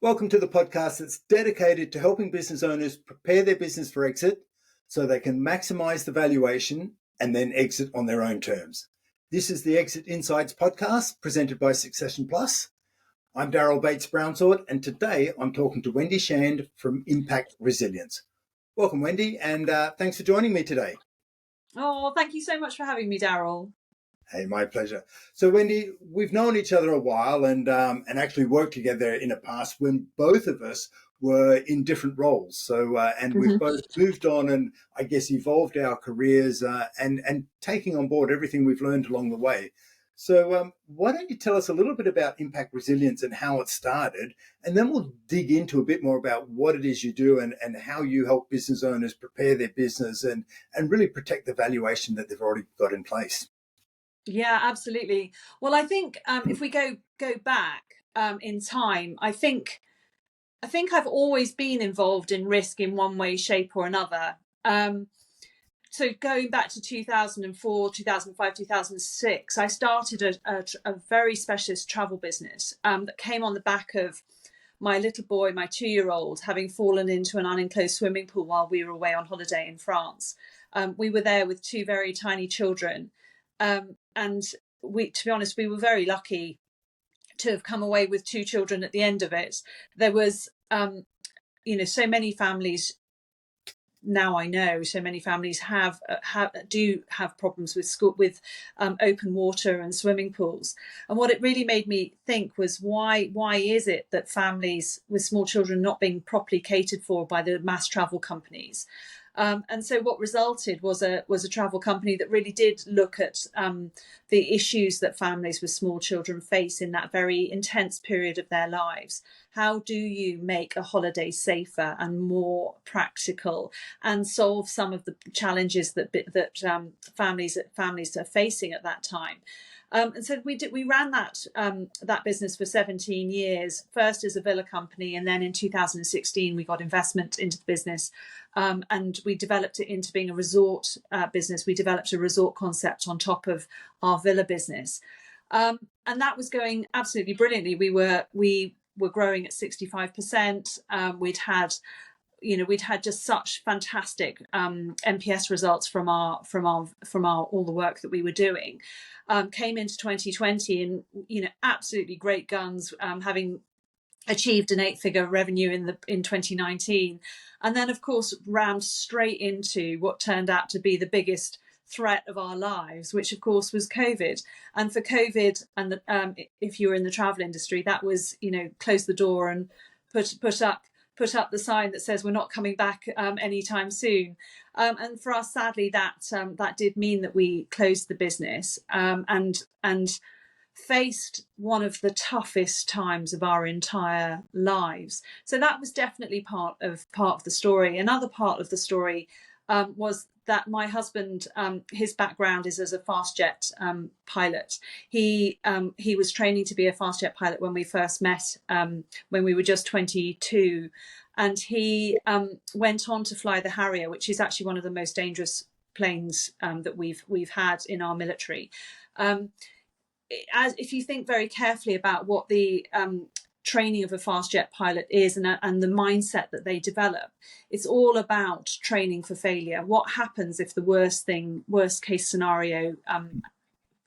Welcome to the podcast that's dedicated to helping business owners prepare their business for exit so they can maximize the valuation and then exit on their own terms. This is the Exit Insights podcast presented by Succession Plus. I'm Darryl Bates-Brownsword, and today I'm talking to Wendy Shand from Impact Resilience. Welcome, Wendy, and thanks for joining me today. Oh, thank you so much for having me, Darryl. Hey, my pleasure. So, Wendy, we've known each other a while and actually worked together in a past when both of us were in different roles. So, and we've both moved on and I guess evolved our careers and taking on board everything we've learned along the way. So, why don't you tell us a little bit about Impact Resilience and how it started, and then we'll dig into a bit more about what it is you do and how you help business owners prepare their business and really protect the valuation that they've already got in place. Yeah, absolutely. Well, I think if we go back in time, I think I've always been involved in risk in one way, shape, or another. So going back to 2004, 2005, 2006, I started a very specialist travel business that came on the back of my little boy, my 2-year-old, having fallen into an unenclosed swimming pool while we were away on holiday in France. We were there with 2 very tiny children. And to be honest, we were very lucky to have come away with 2 children at the end of it. There was, so many families. Now I know so many families do have problems with open water and swimming pools. And what it really made me think was why is it that families with small children not being properly catered for by the mass travel companies? And so what resulted was a travel company that really did look at the issues that families with small children face in that very intense period of their lives. How do you make a holiday safer and more practical and solve some of the challenges that families are facing at that time? And so we ran that business for 17 years, first as a villa company, and then in 2016 we got investment into the business, and we developed it into being a resort business. We developed a resort concept on top of our villa business, and that was going absolutely brilliantly. We were growing at 65%. We'd had just such fantastic NPS results from our all the work that we were doing. Came into 2020 and absolutely great guns, having achieved an 8-figure revenue in 2019, and then of course rammed straight into what turned out to be the biggest threat of our lives, which of course was COVID. And for COVID, and if you were in the travel industry, that was close the door and put up the sign that says we're not coming back anytime soon. And for us, sadly, that did mean that we closed the business and faced one of the toughest times of our entire lives. So that was definitely part of the story. Another part of the story was that my husband, his background is as a fast jet pilot. He was training to be a fast jet pilot when we first met, when we were just 22. And he went on to fly the Harrier, which is actually one of the most dangerous planes that we've had in our military. If you think very carefully about what the training of a fast jet pilot is and the mindset that they develop, it's all about training for failure. What happens if the worst case scenario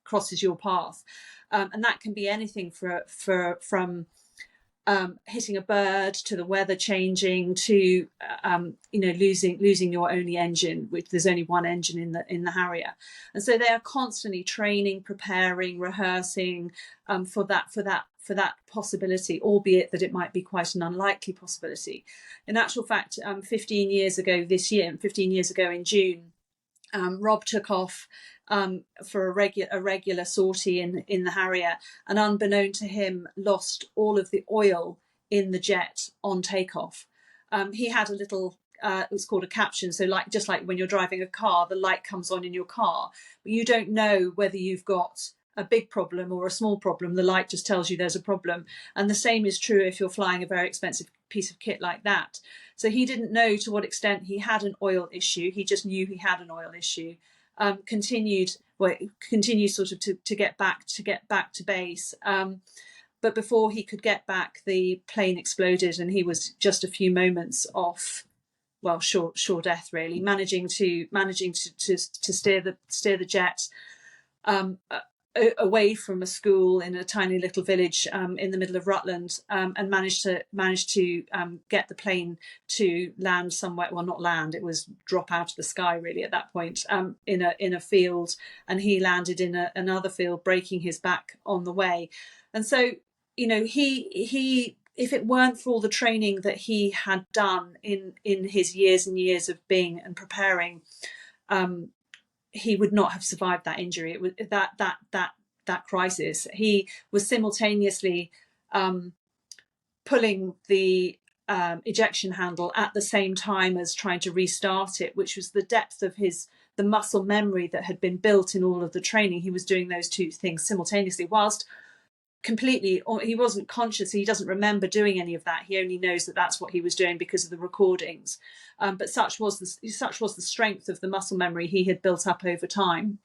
crosses your path? And that can be anything from hitting a bird to the weather changing to losing your only engine, which there's only one engine in the Harrier. And so they are constantly training, preparing, rehearsing for that possibility, albeit that it might be quite an unlikely possibility. In actual fact, 15 years ago in June, Rob took off for a regular sortie in the Harrier, and unbeknown to him, lost all of the oil in the jet on takeoff. He had a little, it was called a caption. So just like when you're driving a car, the light comes on in your car, but you don't know whether you've got a big problem or a small problem. The light just tells you there's a problem. And the same is true if you're flying a very expensive piece of kit like that. So he didn't know to what extent he had an oil issue. He just knew he had an oil issue. Continued sort of to get back to base. but before he could get back, the plane exploded, and he was just a few moments off, well, sure death, really. Managing to steer the jet away from a school in a tiny little village in the middle of Rutland, and managed to get the plane to land somewhere. Well, not land; it was drop out of the sky, really, at that point, in a field, and he landed in another field, breaking his back on the way. And so, he if it weren't for all the training that he had done in his years and years of being and preparing, he would not have survived that injury. It was that crisis. He was simultaneously pulling the ejection handle at the same time as trying to restart it, which was the depth of the muscle memory that had been built in all of the training. He was doing those two things simultaneously, whilst completely, he wasn't conscious. He doesn't remember doing any of that. He only knows that that's what he was doing because of the recordings. But such was the strength of the muscle memory he had built up over time.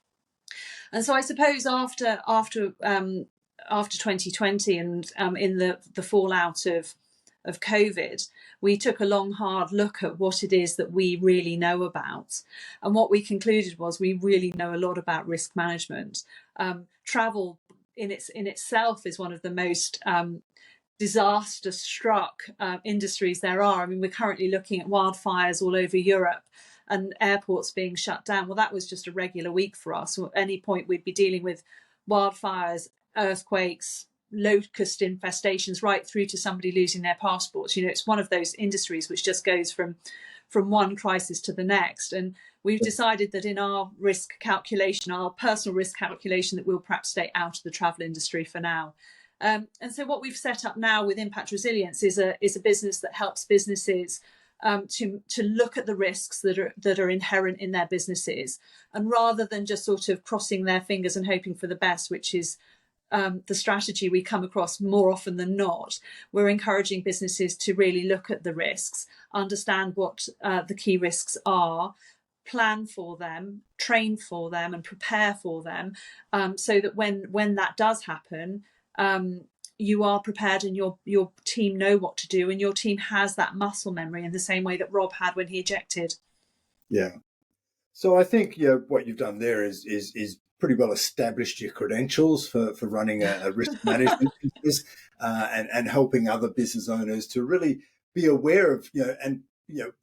And so I suppose after 2020 and in the fallout of COVID, we took a long, hard look at what it is that we really know about. And what we concluded was we really know a lot about risk management. Travel in itself is one of the most disaster struck industries there are. I mean, we're currently looking at wildfires all over Europe and airports being shut down. Well, that was just a regular week for us. At any point, we'd be dealing with wildfires, earthquakes, locust infestations, right through to somebody losing their passports. It's one of those industries which just goes from one crisis to the next. And we've decided that in our risk calculation, our personal risk calculation, that we'll perhaps stay out of the travel industry for now. And so what we've set up now with Impact Resilience is a business that helps businesses to look at the risks that are inherent in their businesses, and rather than just sort of crossing their fingers and hoping for the best, which is the strategy we come across more often than not, we're encouraging businesses to really look at the risks, understand what the key risks are, plan for them, train for them, and prepare for them, so that when that does happen, you are prepared and your team know what to do, and your team has that muscle memory in the same way that Rob had when he ejected. Yeah. So I think what you've done there is pretty well established your credentials for running a risk management business, and helping other business owners to really be aware of the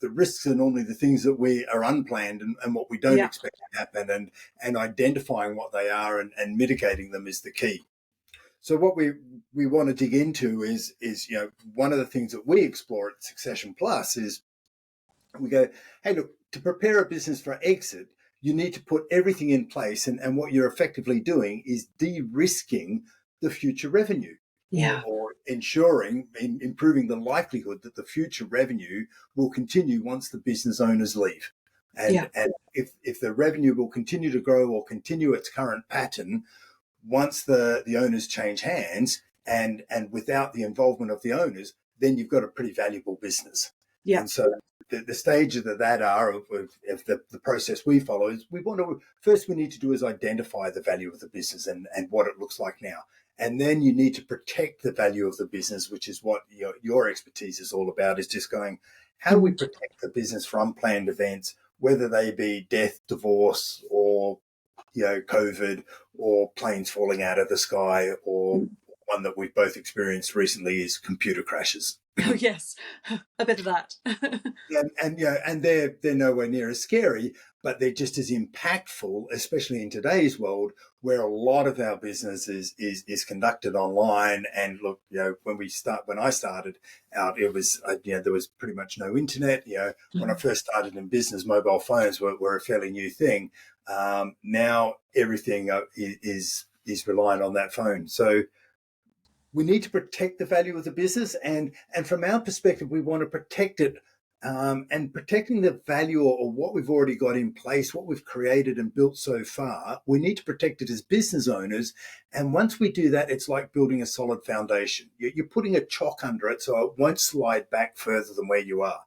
risks are normally the things that we are unplanned and what we don't expect to happen, and identifying what they are and mitigating them is the key. So what we want to dig into is one of the things that we explore at Succession Plus is we go, hey, look, to prepare a business for exit, you need to put everything in place. And what you're effectively doing is de-risking the future revenue, or ensuring, improving the likelihood that the future revenue will continue once the business owners leave. And if the revenue will continue to grow or continue its current pattern, once the owners change hands and without the involvement of the owners, then you've got a pretty valuable business. And so the stages of that are of the process we follow is we need to do is identify the value of the business and what it looks like now. And then you need to protect the value of the business, which is what your expertise is all about, is just going, how do we protect the business from unplanned events, whether they be death, divorce, or COVID, or planes falling out of the sky, or one that we've both experienced recently is computer crashes. Oh yes, a bit of that. and they're nowhere near as scary, but they're just as impactful, especially in today's world where a lot of our business is conducted online. And look, when I started out, it was there was pretty much no internet. When I first started in business, mobile phones were a fairly new thing. Now everything is relying on that phone. So we need to protect the value of the business, and from our perspective, we want to protect it, and protecting the value or what we've already got in place, what we've created and built so far. We need to protect it as business owners, and once we do that, it's like building a solid foundation. You're putting a chock under it so it won't slide back further than where you are.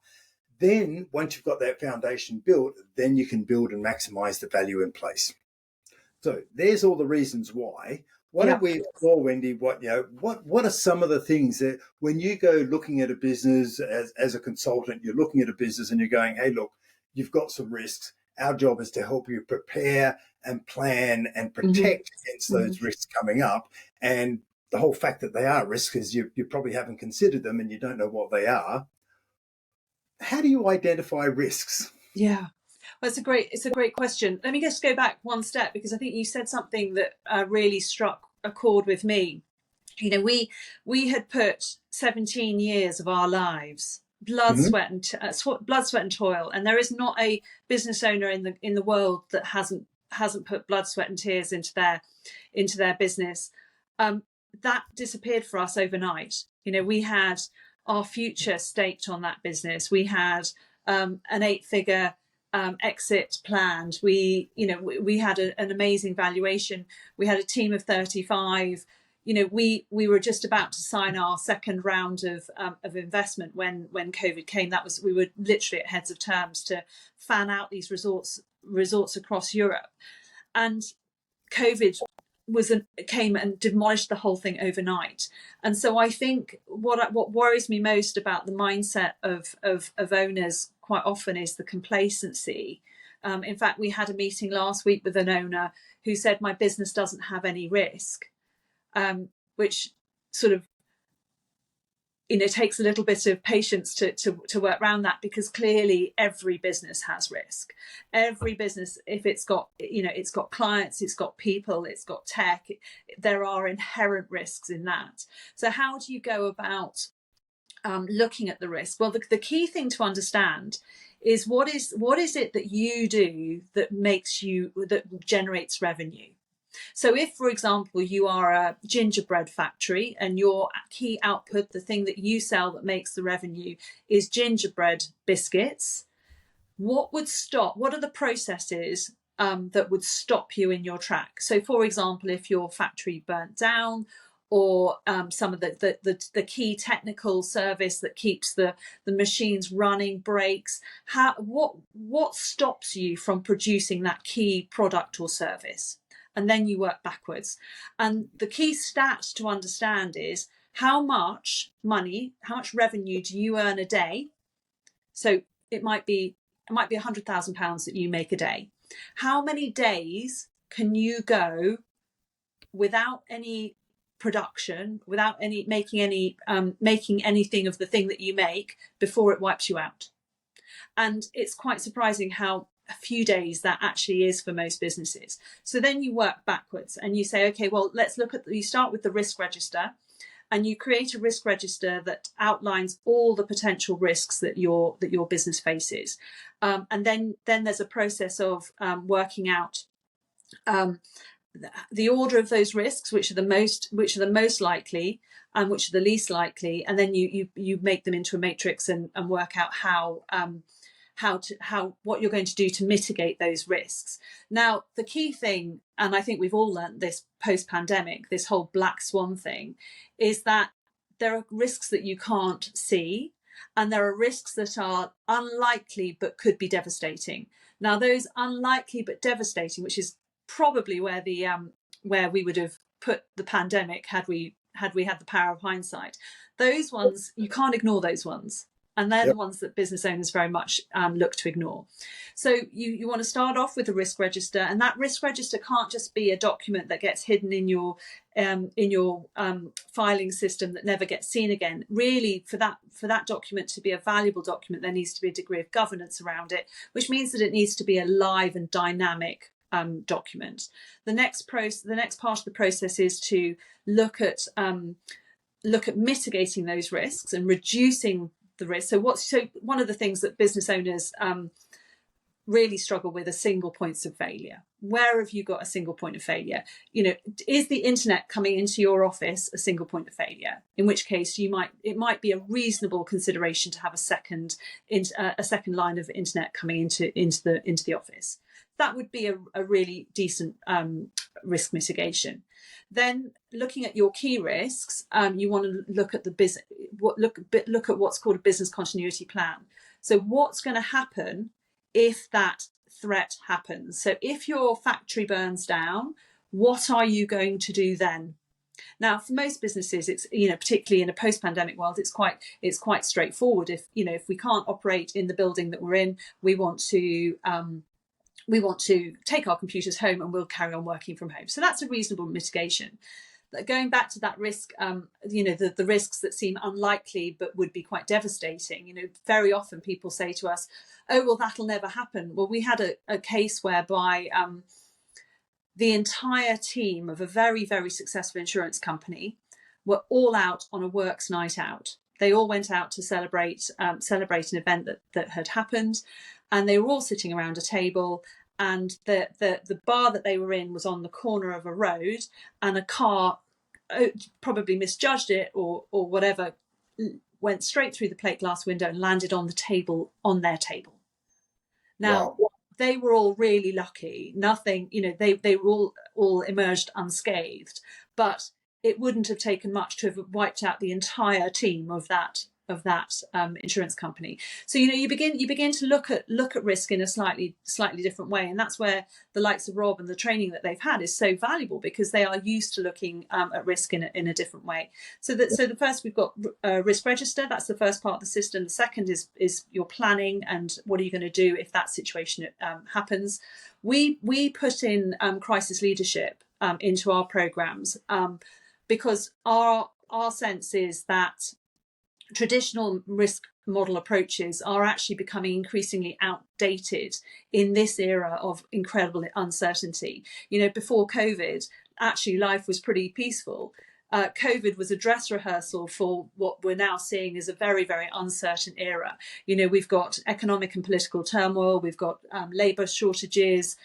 Then, once you've got that foundation built, then you can build and maximize the value in place. So there's all the reasons why Why don't we explore, Wendy, what are some of the things that when you go looking at a business as a consultant, you're looking at a business and you're going, hey, look, you've got some risks. Our job is to help you prepare and plan and protect against those risks coming up. And the whole fact that they are risks is you probably haven't considered them and you don't know what they are. How do you identify risks? Yeah. Well, it's a great question. Let me just go back one step, because I think you said something that really struck a chord with me. You know, we had put 17 years of our lives, blood, sweat, and toil, and there is not a business owner in the world that hasn't put blood, sweat, and tears into their business. That disappeared for us overnight. You know, we had our future staked on that business. We had an 8-figure exit planned. We had an amazing valuation. We had a team of 35. You know, we were just about to sign our second round of investment when COVID came. We were literally at heads of terms to fan out these resorts across Europe, and COVID came and demolished the whole thing overnight. And so I think what worries me most about the mindset of owners quite often is the complacency. In fact, we had a meeting last week with an owner who said, my business doesn't have any risk, which sort of, you know, takes a little bit of patience to work around that, because clearly every business has risk. Every business, if it's got clients, it's got people, it's got tech, there are inherent risks in that. So how do you go about looking at the risk? Well, the key thing to understand is what is it that you do that generates revenue. So if, for example, you are a gingerbread factory and your key output, the thing that you sell that makes the revenue, is gingerbread biscuits, what are the processes that would stop you in your track? So, for example, if your factory burnt down, or some of the key technical service that keeps the machines running breaks, what stops you from producing that key product or service? And then you work backwards. And the key stat to understand is how much revenue do you earn a day? So it might be £100,000 that you make a day. How many days can you go without any production, without making anything of the thing that you make before it wipes you out? And it's quite surprising how a few days that actually is for most businesses. So then you work backwards and you say, okay, well, you start with the risk register, and you create a risk register that outlines all the potential risks that your business faces. And then there's a process of working out the order of those risks, which are the most likely and which are the least likely, and then you make them into a matrix and work out what you're going to do to mitigate those risks. Now, the key thing, and I think we've all learned this post-pandemic, this whole black swan thing, is that there are risks that you can't see, and there are risks that are unlikely but could be devastating. Now, those unlikely but devastating, which is probably where we would have put the pandemic had we had the power of hindsight, those ones, you can't ignore those ones. And they're the ones that business owners very much look to ignore. So you want to start off with a risk register, and that risk register can't just be a document that gets hidden in your filing system that never gets seen again. Really, for that document to be a valuable document, there needs to be a degree of governance around it, which means that it needs to be a live and dynamic document. The next part of the process is to look at mitigating those risks and reducing the risk. So one of the things that business owners really struggle with are single points of failure. Where have you got a single point of failure? You know, is the internet coming into your office a single point of failure? In which case, it might be a reasonable consideration to have a second line of internet coming into the office. That would be a really decent risk mitigation. Then, looking at your key risks, you want to look at look at what's called a business continuity plan. So, what's going to happen if that threat happens? So, if your factory burns down, what are you going to do then? Now, for most businesses, it's, particularly in a post-pandemic world, it's quite straightforward. If we can't operate in the building that we're in, we want to take our computers home and we'll carry on working from home. So that's a reasonable mitigation. But going back to that risk, the risks that seem unlikely but would be quite devastating. Very often people say to us, "Oh, well, that'll never happen." Well, we had a case whereby the entire team of a very, very successful insurance company were all out on a works night out. They all went out to celebrate an event that had happened, and they were all sitting around a table. And the bar that they were in was on the corner of a road, and a car probably misjudged it or whatever, went straight through the plate glass window and landed on their table. Now, wow. They were all really lucky. Nothing, they were all emerged unscathed, but it wouldn't have taken much to have wiped out the entire team of that insurance company. So you begin to look at risk in a slightly different way, and that's where the likes of Rob and the training that they've had is so valuable, because they are used to looking at risk in a different way. So the first, we've got risk register. That's the first part of the system. The second is your planning and what are you going to do if that situation happens. We put in crisis leadership into our programs because our sense is that traditional risk model approaches are actually becoming increasingly outdated in this era of incredible uncertainty. Before COVID, actually life was pretty peaceful. COVID was a dress rehearsal for what we're now seeing as a very, very uncertain era. We've got economic and political turmoil, we've got labour shortages,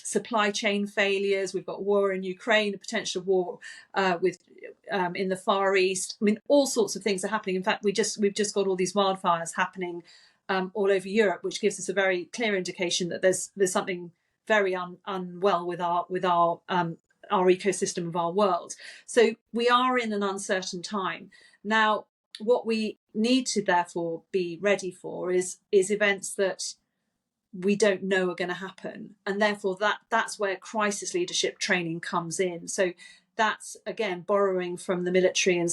supply chain failures, we've got war in Ukraine, a potential war in the Far East. I mean, all sorts of things are happening. In fact, we've just got all these wildfires happening all over Europe, which gives us a very clear indication that there's something very unwell with our ecosystem of our world. So we are in an uncertain time now. What we need to therefore be ready for is events that we don't know are going to happen, and therefore that's where crisis leadership training comes in. So that's again borrowing from the military and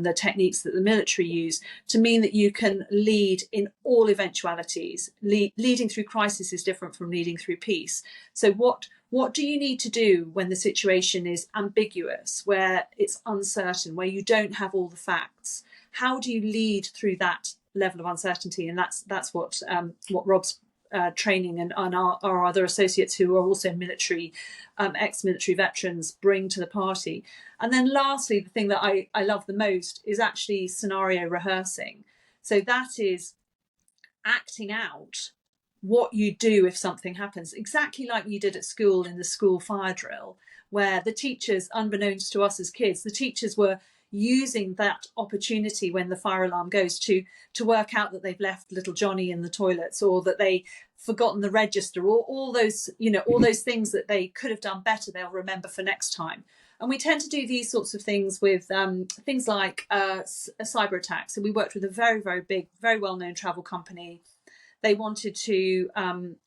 the techniques that the military use to mean that you can lead in all eventualities. Leading through crisis is different from leading through peace. So what do you need to do when the situation is ambiguous, where it's uncertain, where you don't have all the facts? How do you lead through that level of uncertainty? And that's what Rob's training and our other associates who are also military, ex-military veterans bring to the party. And then lastly, the thing that I love the most is actually scenario rehearsing. So that is acting out what you do if something happens, exactly like you did at school in the school fire drill, where the teachers, unbeknownst to us as kids, the teachers were using that opportunity when the fire alarm goes to work out that they've left little Johnny in the toilets, or that they forgotten the register, or all those things that they could have done better, they'll remember for next time. And we tend to do these sorts of things with things like a cyber attack. So we worked with a very, very big, very well-known travel company. They wanted to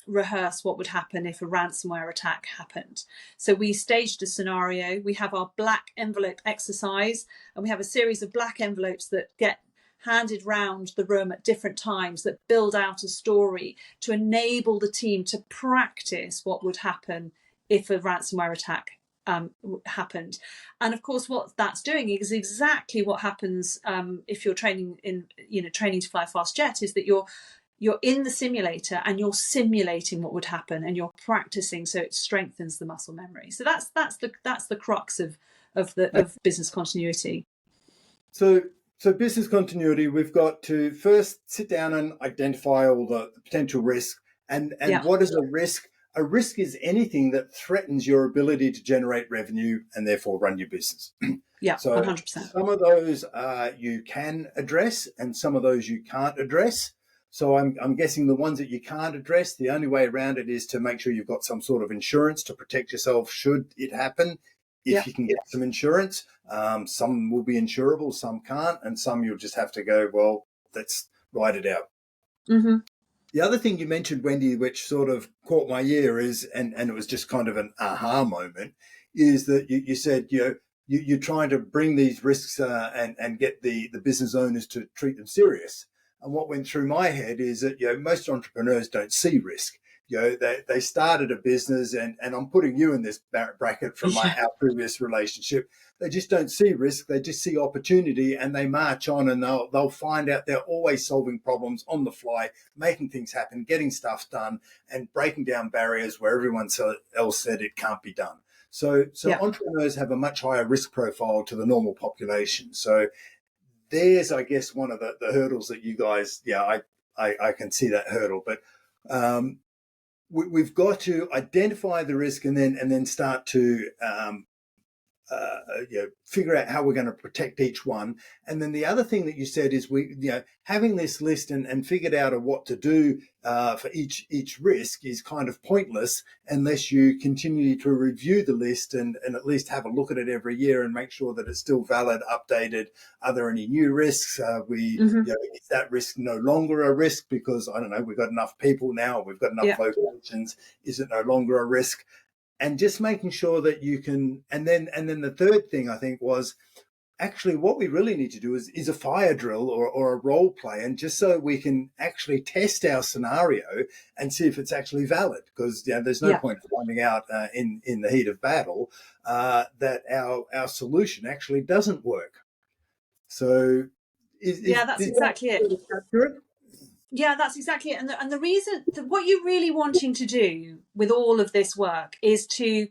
rehearse what would happen if a ransomware attack happened. So we staged a scenario. We have our black envelope exercise, and we have a series of black envelopes that get handed round the room at different times that build out a story to enable the team to practice what would happen if a ransomware attack happened. And of course, what that's doing is exactly what happens if you're training to fly a fast jet, is that you're in the simulator and you're simulating what would happen, and you're practicing, so it strengthens the muscle memory. So that's the crux of business continuity. So business continuity, we've got to first sit down and identify all the potential risks. And what is a risk? A risk is anything that threatens your ability to generate revenue and therefore run your business. Yeah, so 100%. Some of those you can address, and some of those you can't address. So I'm guessing the ones that you can't address, the only way around it is to make sure you've got some sort of insurance to protect yourself should it happen. If you can get some insurance, some will be insurable, some can't, and some you'll just have to go, well, let's ride it out. Mm-hmm. The other thing you mentioned, Wendy, which sort of caught my ear is, and it was just kind of an aha moment, is that you said, you're trying to bring these risks and get the business owners to treat them serious. And what went through my head is that, most entrepreneurs don't see risk. They started a business, and I'm putting you in this bracket from Yeah. our previous relationship. They just don't see risk. They just see opportunity, and they march on, and they'll find out they're always solving problems on the fly, making things happen, getting stuff done, and breaking down barriers where everyone else said it can't be done. So Yeah. entrepreneurs have a much higher risk profile to the normal population. So there's, I guess, one of the hurdles that you guys, I can see that hurdle, but we've got to identify the risk and then start to figure out how we're going to protect each one. And then the other thing that you said is having this list and figured out what to do for each risk is kind of pointless unless you continue to review the list and at least have a look at it every year and make sure that it's still valid, updated. Are there any new risks? Is that risk no longer a risk because, I don't know, we've got enough people now, we've got enough locations, is it no longer a risk? And just making sure that you can, and then the third thing I think was actually what we really need to do is a fire drill or a role play, and just so we can actually test our scenario and see if it's actually valid. Because there's no point finding out in the heat of battle that our solution actually doesn't work. So That's exactly it. Accurate? Yeah, that's exactly it. And the reason that what you're really wanting to do with all of this work is to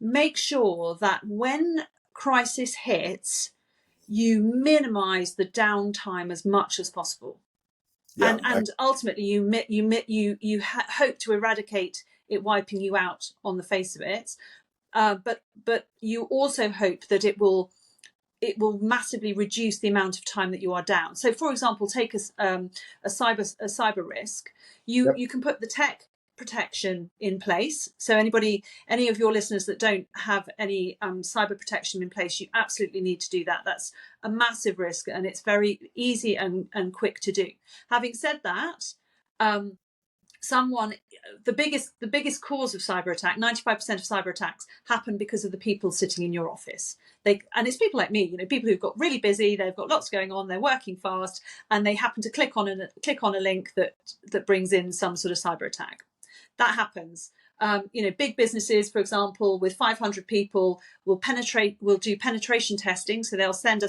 make sure that when crisis hits, you minimize the downtime as much as possible. And ultimately you hope to eradicate it wiping you out on the face of it. But you also hope that it will massively reduce the amount of time that you are down. So, for example, take a cyber risk. You can put the tech protection in place. So, any of your listeners that don't have any cyber protection in place, you absolutely need to do that. That's a massive risk, and it's very easy and quick to do. Having said that, the biggest cause of cyber attack, 95% of cyber attacks happen because of the people sitting in your office. And it's people like me, people who've got really busy, they've got lots going on, they're working fast, and they happen to click on a link that brings in some sort of cyber attack. That happens. Big businesses, for example, with 500 people, will do penetration testing. So they'll send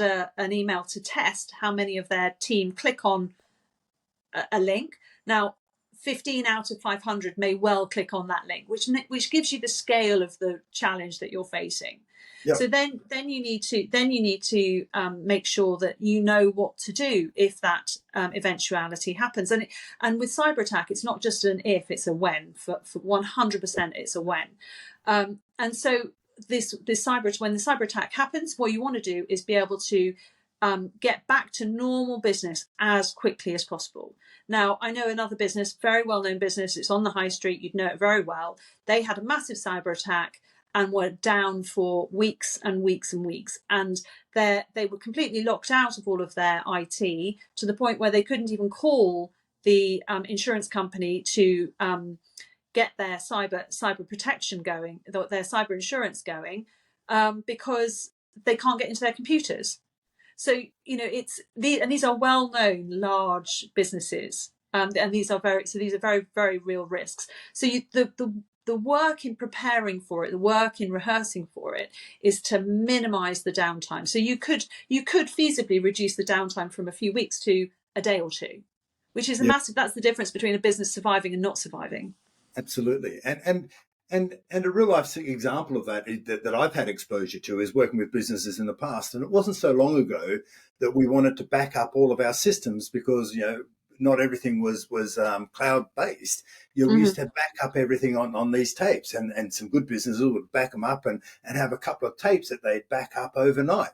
an email to test how many of their team click on a link. Now, 15 out of 500 may well click on that link, which gives you the scale of the challenge that you're facing. Yep. So then you need to make sure that you know what to do if that eventuality happens. And with cyber attack, it's not just an if, it's a when. For 100%, it's a when. And so when the cyber attack happens, what you want to do is be able to get back to normal business as quickly as possible. Now, I know another business, very well-known business, it's on the high street, you'd know it very well. They had a massive cyber attack and were down for weeks and weeks and weeks. And they were completely locked out of all of their IT to the point where they couldn't even call the insurance company to get their cyber protection going, their cyber insurance going, because they can't get into their computers. So, these are well-known large businesses, and these are very, very real risks. So the work in preparing for it, the work in rehearsing for it, is to minimise the downtime. So you could feasibly reduce the downtime from a few weeks to a day or two, which is massive. That's the difference between a business surviving and not surviving. Absolutely, and a real life example of that I've had exposure to is working with businesses in the past. And it wasn't so long ago that we wanted to back up all of our systems because, not everything was cloud based. We used to back up everything on these tapes, and some good businesses would back them up and have a couple of tapes that they'd back up overnight.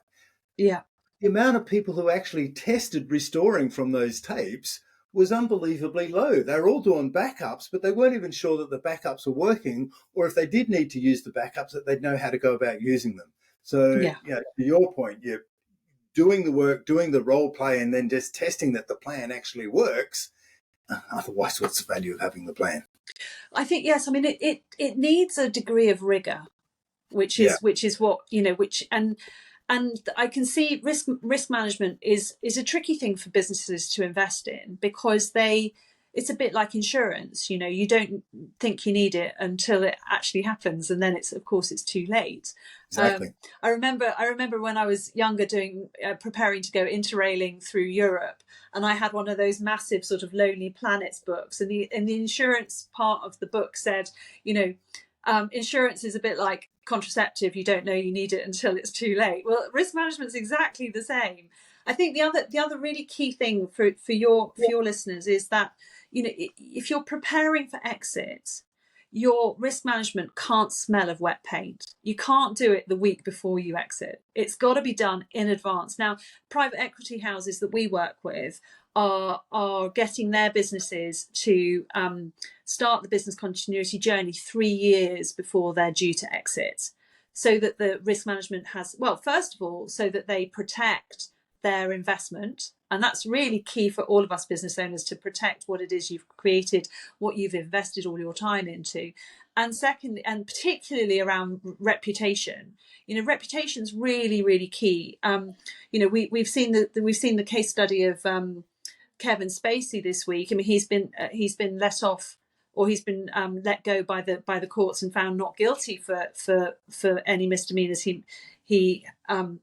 Yeah. The amount of people who actually tested restoring from those tapes was unbelievably low. They were all doing backups, but they weren't even sure that the backups were working, or if they did need to use the backups, that they'd know how to go about using them. So, to your point, you're doing the work, doing the role play, and then just testing that the plan actually works. Otherwise, what's the value of having the plan? I think, yes, I mean, it needs a degree of rigor, which Yeah, is what, which, and I can see risk management is a tricky thing for businesses to invest in, because it's a bit like insurance. You don't think you need it until it actually happens, and then of course it's too late. exactly. I remember when I was younger, preparing to go interrailing through Europe, and I had one of those massive sort of Lonely Planets books, and the insurance part of the book said, insurance is a bit like contraceptive. You don't know you need it until it's too late. Well, risk management is exactly the same. I think the other really key thing for your listeners is that, if you're preparing for exit, your risk management can't smell of wet paint. You can't do it the week before you exit. It's got to be done in advance. Now, private equity houses that we work with are getting their businesses to start the business continuity journey 3 years before they're due to exit, so that the risk management has, well, first of all, so that they protect their investment. And that's really key for all of us business owners, to protect what it is you've created, what you've invested all your time into. And secondly, and particularly around reputation, reputation's really, really key. We've seen the case study of Kevin Spacey this week. I mean, he's been let off, or he's been let go by the courts and found not guilty for any misdemeanors he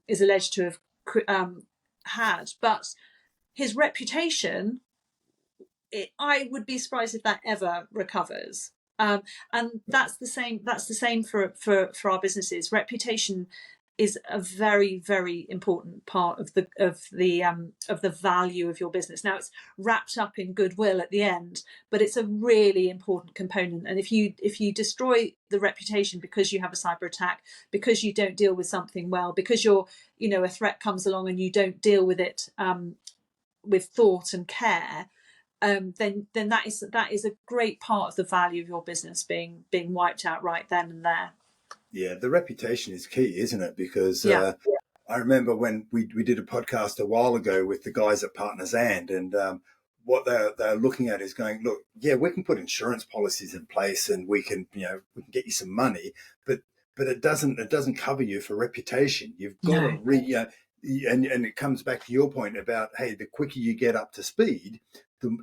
is alleged to have had. But his reputation, I would be surprised if that ever recovers. And that's the same. That's the same for our businesses. Reputation is a very, very important part of the value of your business. Now, it's wrapped up in goodwill at the end, but it's a really important component. And if you destroy the reputation because you have a cyber attack, because you don't deal with something well, because a threat comes along and you don't deal with it with thought and care, then that is a great part of the value of your business being wiped out right then and there. Yeah, the reputation is key, isn't it? Because I remember when we did a podcast a while ago with the guys at Partners and what they're looking at is going, look, yeah, we can put insurance policies in place and we can get you some money, but it doesn't cover you for reputation. You've got to and it comes back to your point about, hey, the quicker you get up to speed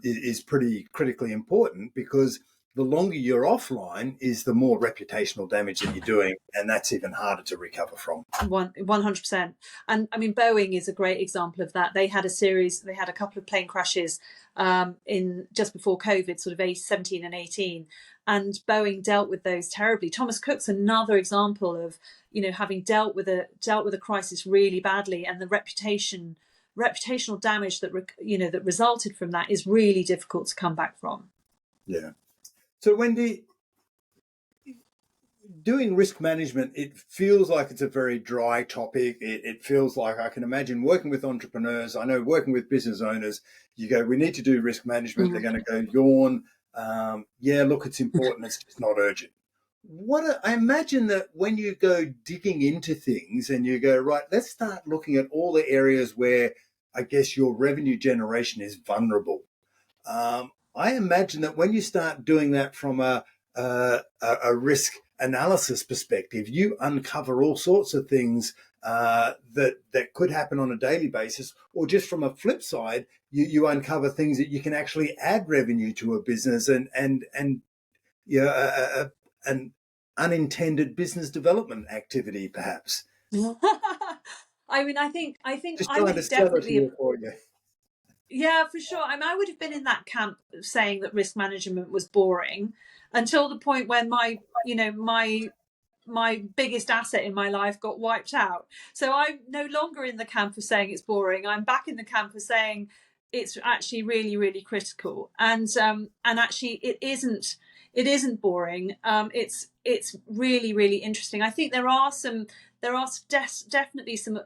is pretty critically important, because the longer you're offline is the more reputational damage that you're doing, and that's even harder to recover from. 100%. And I mean, Boeing is a great example of that. They had a couple of plane crashes in just before COVID, sort of 17 and 18, and Boeing dealt with those terribly. Thomas Cook's another example of, having dealt with a crisis really badly, and the reputational damage that resulted from that is really difficult to come back from. Yeah. So, Wendy, doing risk management, it feels like it's a very dry topic. It feels like, I can imagine working with entrepreneurs. I know working with business owners, you go, we need to do risk management. Mm-hmm. They're going to go, yawn. Yeah, look, it's important. It's just not urgent. I imagine that when you go digging into things and you go, right, let's start looking at all the areas where I guess your revenue generation is vulnerable. I imagine that when you start doing that from a risk analysis perspective, you uncover all sorts of things that could happen on a daily basis, or just from a flip side, you uncover things that you can actually add revenue to a business and an unintended business development activity, perhaps. I mean, I think just I would definitely. For you. Yeah, for sure. I mean, I would have been in that camp of saying that risk management was boring, until the point when my biggest asset in my life got wiped out. So I'm no longer in the camp of saying it's boring. I'm back in the camp of saying it's actually really, really critical. And actually it isn't boring. It's really, really interesting. I think there are definitely some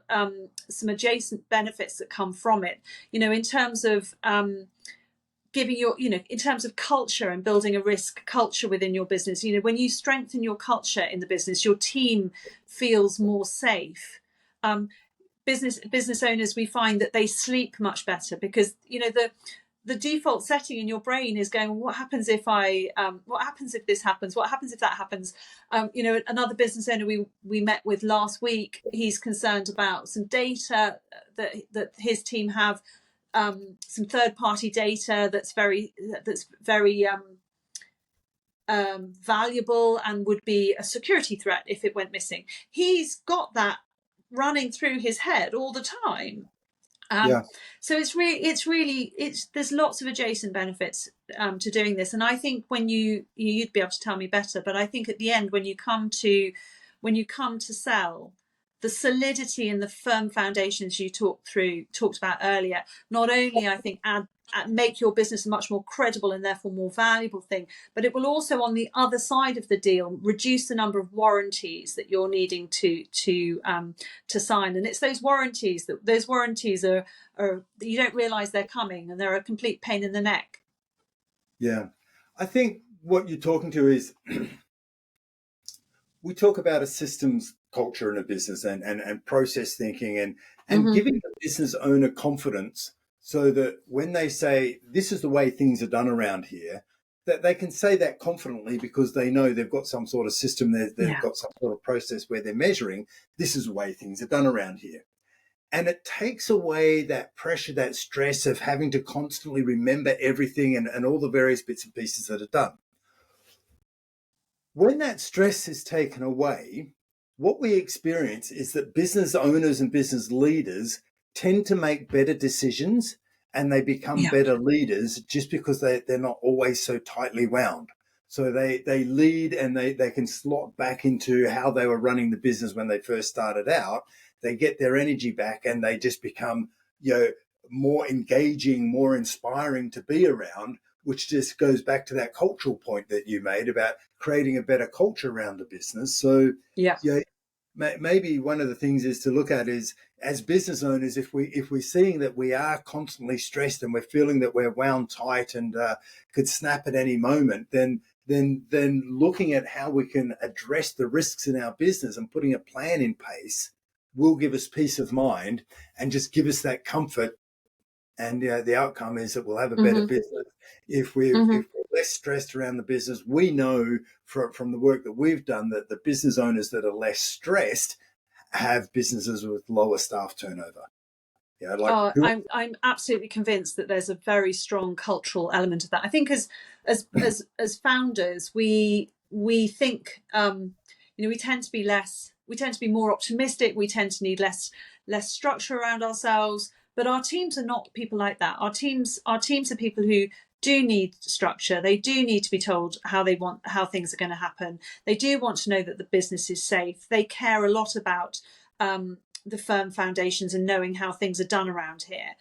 adjacent benefits that come from it, in terms of giving in terms of culture and building a risk culture within your business. When you strengthen your culture in the business, your team feels more safe. Business owners, we find that they sleep much better, because the default setting in your brain is going, well, what happens if what happens if this happens? What happens if that happens? Another business owner we met with last week, he's concerned about some data that his team have, some third-party data that's very valuable and would be a security threat if it went missing. He's got that running through his head all the time. So there's lots of adjacent benefits to doing this, and I think when you'd be able to tell me better, but I think at the end when you come to sell, the solidity and the firm foundations you talked about earlier, not only I think make your business a much more credible and therefore more valuable thing, but it will also, on the other side of the deal, reduce the number of warranties that you're needing to sign. And it's those warranties are you don't realize they're coming, and they're a complete pain in the neck. Yeah, I think what you're talking to is we talk about a systems culture in a business and process thinking and giving the business owner confidence, so that when they say, this is the way things are done around here, that they can say that confidently because they know they've got some sort of system, they've got some sort of process where they're measuring, this is the way things are done around here. And it takes away that pressure, that stress of having to constantly remember everything and all the various bits and pieces that are done. When that stress is taken away, what we experience is that business owners and business leaders tend to make better decisions, and they become better leaders just because they're not always so tightly wound. So they lead and they can slot back into how they were running the business when they first started out. They get their energy back and they just become, more engaging, more inspiring to be around, which just goes back to that cultural point that you made about creating a better culture around the business. So maybe one of the things is to look at is, as business owners, if we're seeing that we are constantly stressed and we're feeling that we're wound tight and could snap at any moment, then looking at how we can address the risks in our business and putting a plan in place will give us peace of mind and just give us that comfort. And the outcome is that we'll have a better business. If we're less stressed around the business, we know from the work that we've done that the business owners that are less stressed have businesses with lower staff turnover. I'm absolutely convinced that there's a very strong cultural element of that. I think as founders, we think we tend to be more optimistic. We tend to need less structure around ourselves. But our teams are not people like that. Our teams are people who do need structure. They do need to be told how things are going to happen. They do want to know that the business is safe. They care a lot about the firm foundations and knowing how things are done around here.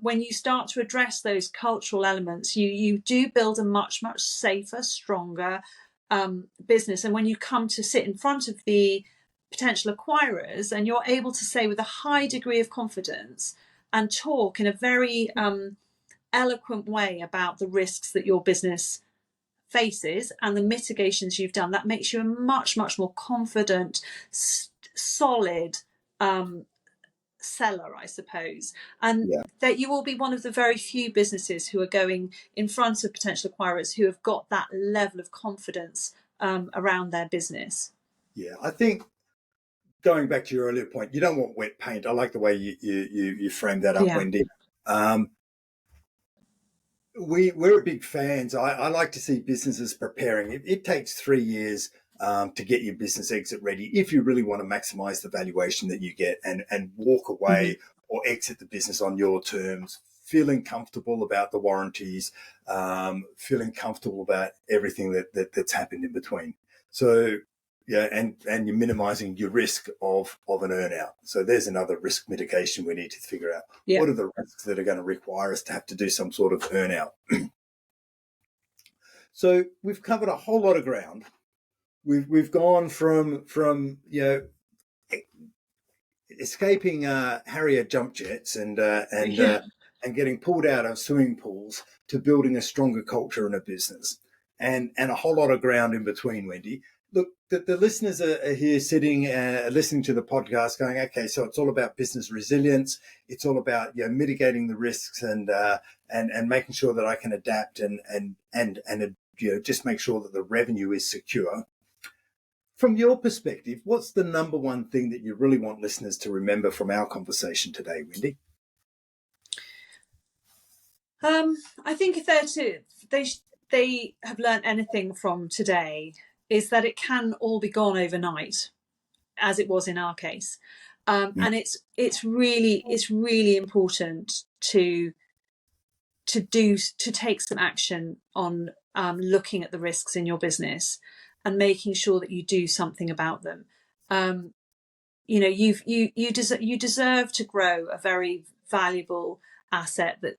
When you start to address those cultural elements, you do build a much, much safer, stronger business. And when you come to sit in front of the potential acquirers and you're able to say with a high degree of confidence and talk in a very eloquent way about the risks that your business faces and the mitigations you've done, that makes you a much, much more confident, solid seller, I suppose. And that you will be one of the very few businesses who are going in front of potential acquirers who have got that level of confidence around their business. Yeah, I think going back to your earlier point, you don't want wet paint. I like the way you framed that up, Wendy. We're big fans. I like to see businesses preparing. It takes 3 years to get your business exit ready if you really want to maximize the valuation that you get and walk away or exit the business on your terms, feeling comfortable about the warranties, feeling comfortable about everything that's happened in between. So and you're minimizing your risk of an earnout. So there's another risk mitigation we need to figure out. What are the risks that are going to require us to have to do some sort of earnout? So we've covered a whole lot of ground. We've gone from escaping Harrier jump jets and getting pulled out of swimming pools to building a stronger culture in a business, and a whole lot of ground in between, Wendy. look, the listeners are here sitting, listening to the podcast going, okay, so it's all about business resilience. It's all about mitigating the risks and making sure that I can adapt and just make sure that the revenue is secure. From your perspective, what's the number one thing that you really want listeners to remember from our conversation today, Wendy? I think if they have learned anything from today, is that it can all be gone overnight, as it was in our case, and it's really important to take some action on looking at the risks in your business and making sure that you do something about them. You deserve to grow a very valuable asset that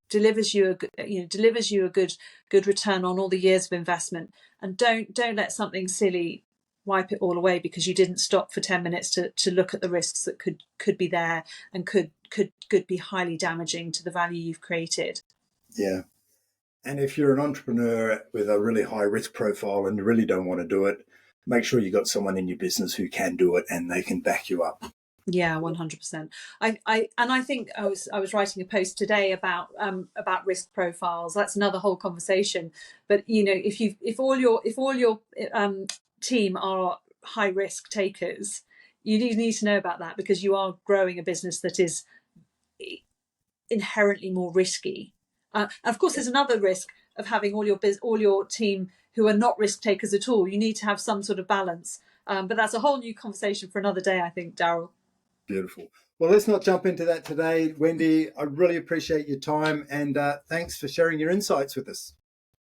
delivers you a good return on all the years of investment, and don't let something silly wipe it all away because you didn't stop for 10 minutes to look at the risks that could be there and could be highly damaging to the value you've created. Yeah. And if you're an entrepreneur with a really high risk profile and you really don't want to do it, make sure you got someone in your business who can do it and they can back you up. Yeah, 100%. I think I was writing a post today about risk profiles. That's another whole conversation. But if all your team are high risk takers, you need to know about that, because you are growing a business that is inherently more risky. Of course, there's another risk of having all your team who are not risk takers at all. You need to have some sort of balance. But that's a whole new conversation for another day, I think, Darryl. Beautiful. Well, let's not jump into that today, Wendy. I really appreciate your time, and thanks for sharing your insights with us.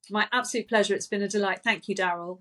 My absolute pleasure. It's been a delight. Thank you, Darryl.